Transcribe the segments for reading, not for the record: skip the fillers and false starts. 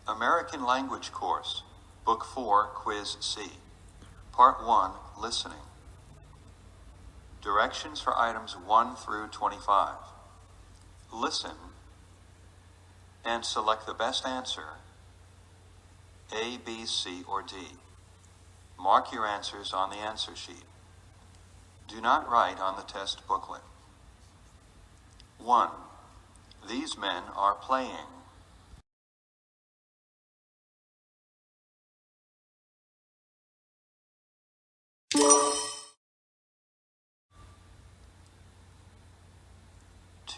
American Language Course, Book 4, Quiz C. Part 1, Listening. Directions for items 1 through 25. Listen and select the best answer, A, B, C, or D. Mark your answers on the answer sheet. Do not write on the test booklet. 1. These men are playing.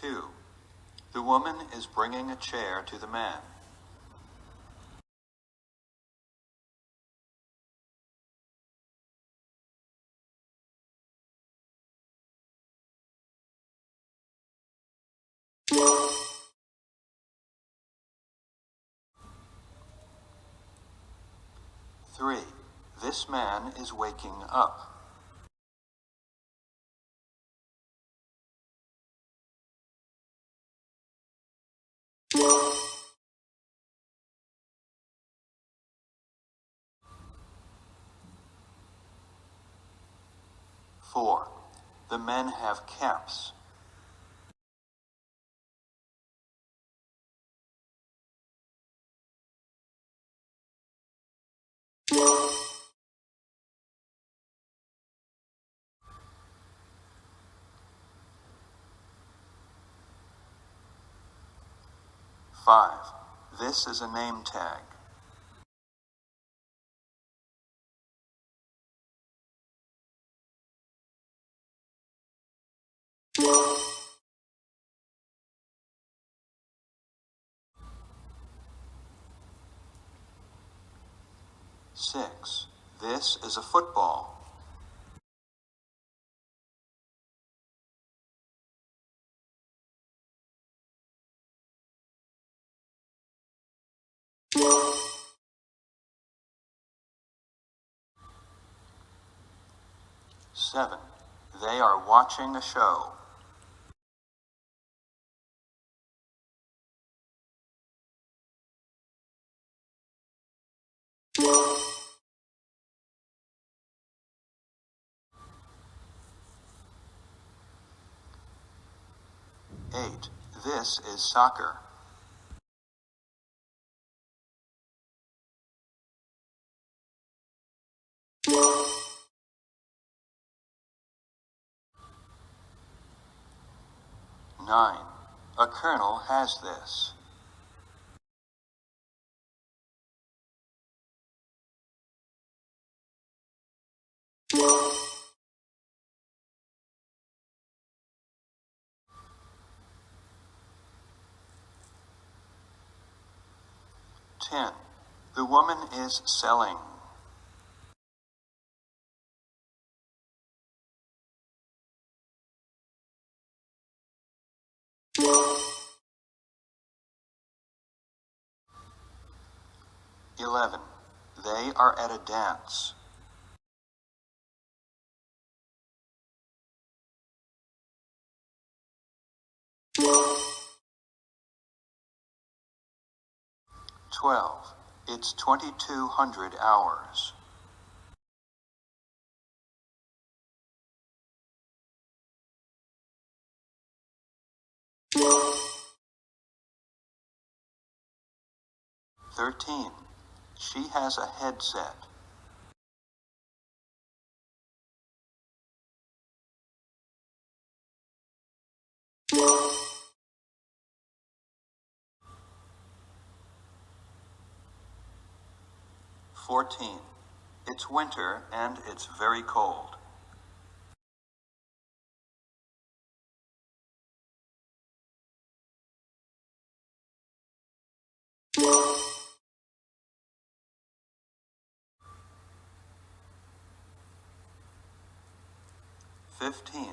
2. The woman is bringing a chair to the man. 3. This man is waking up. 4. The men have caps. 5. This is a name tag. 6. This is a football. 7. They are watching a show. 8. This is soccer. 9. A colonel has this. 10. The woman is selling. 11. They are at a dance. 12. It's 2200 hours. 13. She has a headset. 14. It's winter and it's very cold. 15.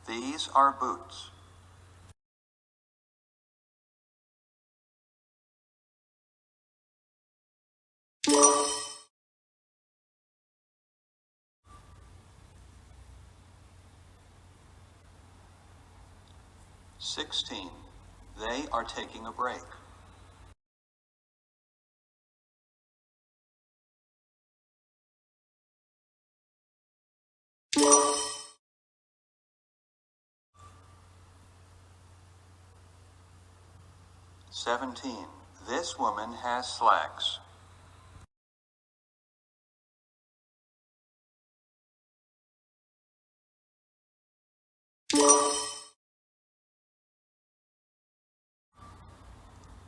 These are boots. 16. They are taking a break. 17. This woman has slacks.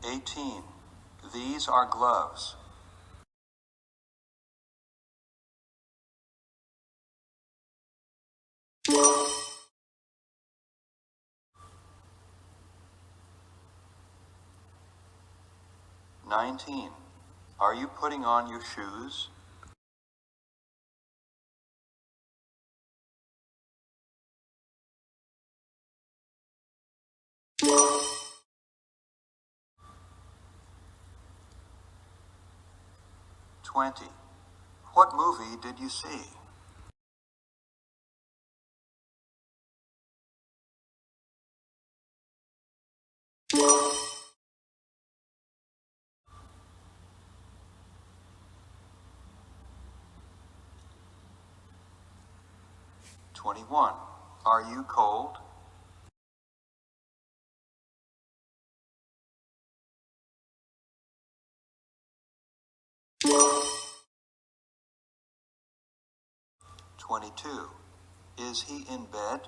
18. These are gloves. 19. Are you putting on your shoes? 20. What movie did you see? 21. Are you cold? 22. Is he in bed?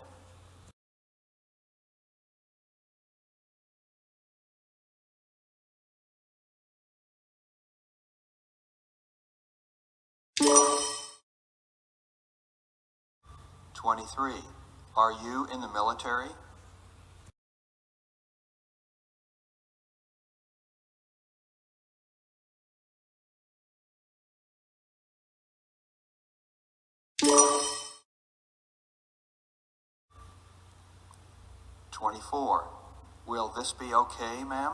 23. Are you in the military? 24. Will this be okay, ma'am?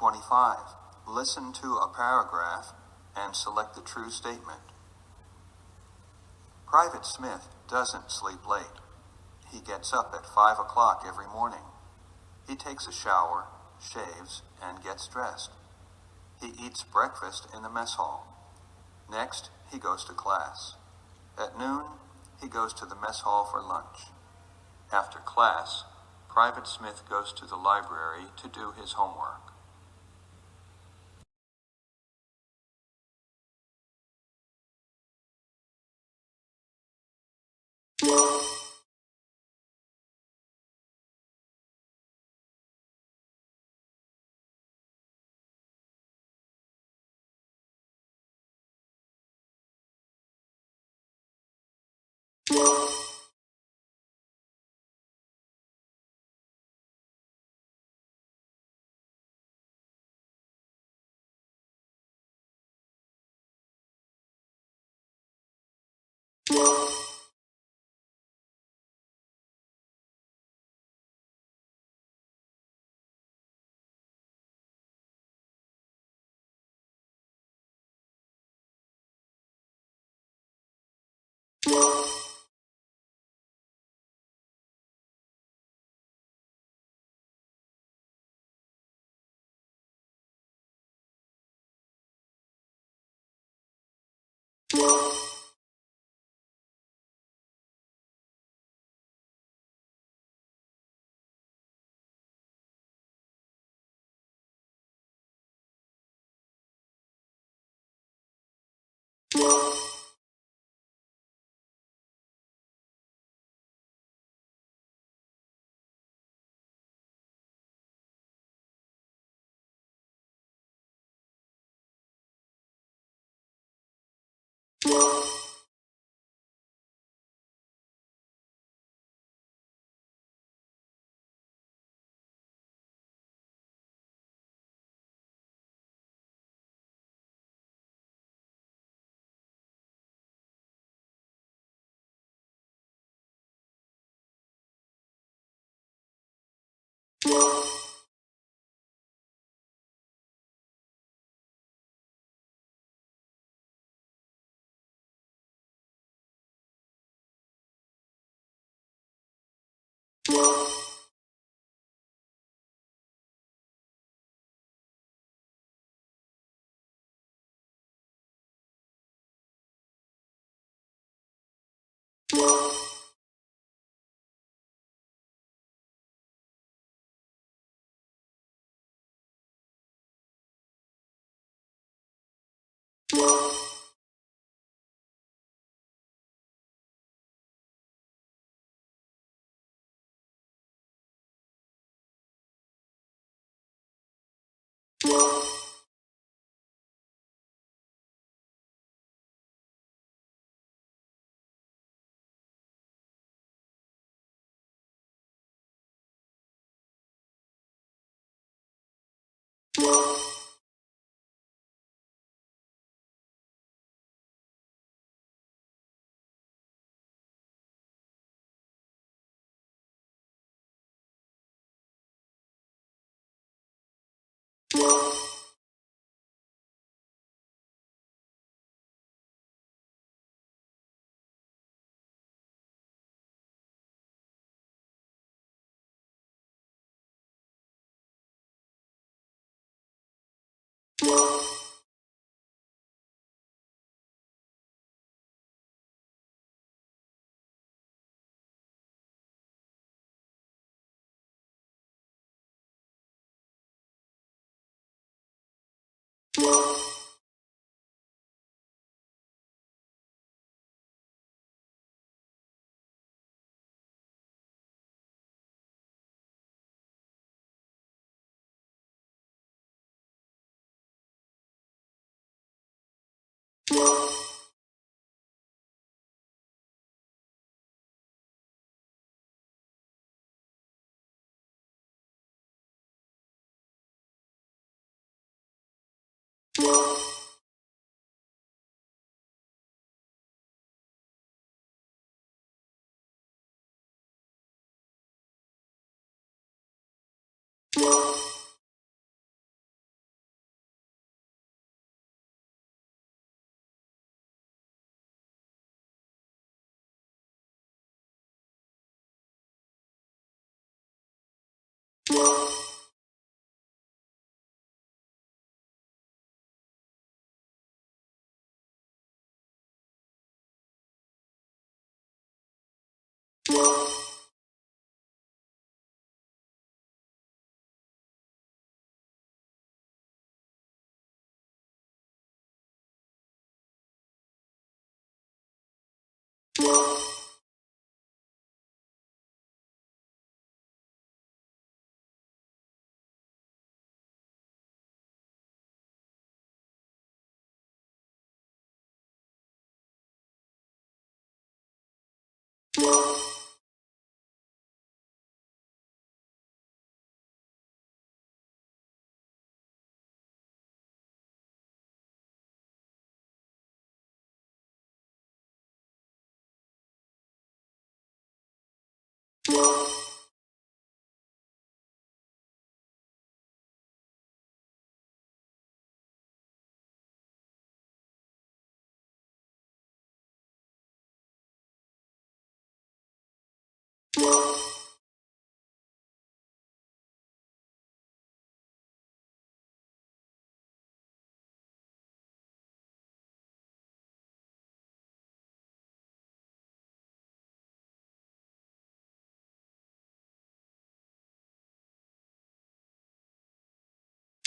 25. Listen to a paragraph and select the true statement. Private Smith doesn't sleep late. He gets up at 5 o'clock every morning. He takes a shower, shaves, and gets dressed. He eats breakfast in the mess hall. Next, he goes to class. At noon, he goes to the mess hall for lunch. After class, Private Smith goes to the library to do his homework.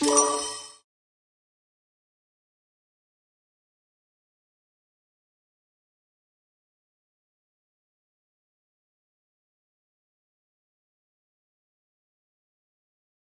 You